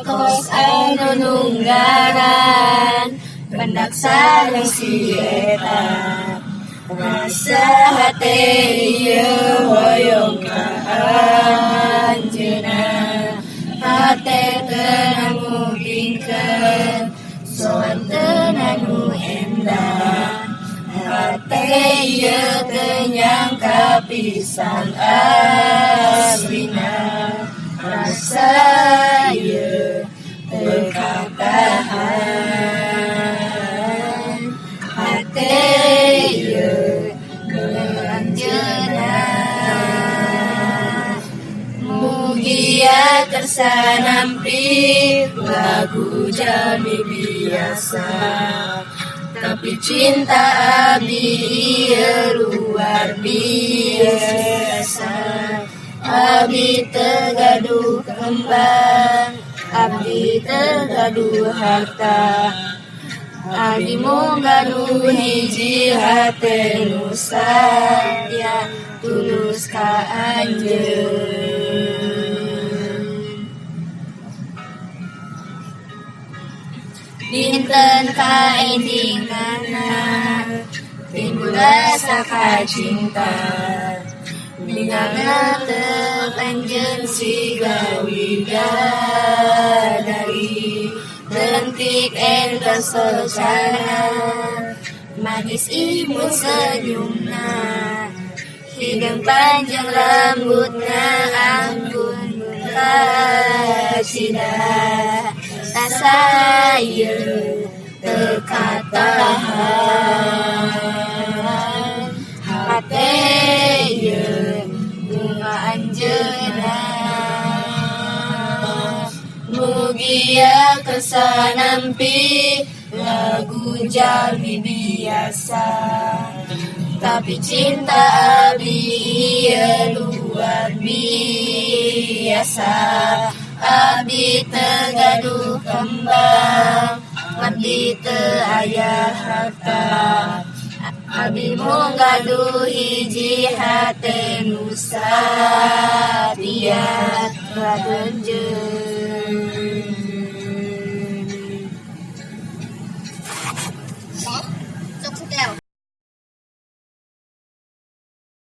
Ongkos anu nunggaran pendak sareng si eta rasa hate ieu hoyong ka anjeunna hate teu mungkinkeun soan teu anu endah hate ieu teu nyangka pisan aslina rasa ieu teu katahan hate ieu anjeunna mugia kersa nampi lagu jalmi biasa tapi cinta abdi ieu luar biasa abdi teu gaduh kembang abdi teu gaduh harta abdi mung gaduh hiji hate nu satya tulus ka anjeun. Dinten kaendinganna timbul rasa kacinta Minangna teu anjeun siga widadari lentik enta socana manis imut senyumna hidung panjang rambutna anggun kacida rasa ieu teu katahan hate ieu bunga anjeunna mugia kersa nampi lagu jalmi biasa tapi cinta abdi ieu luar biasa abdi teu gaduh kembang abdi teu aya harta abdi mung gaduh hiji hate nu satya ka anjeun.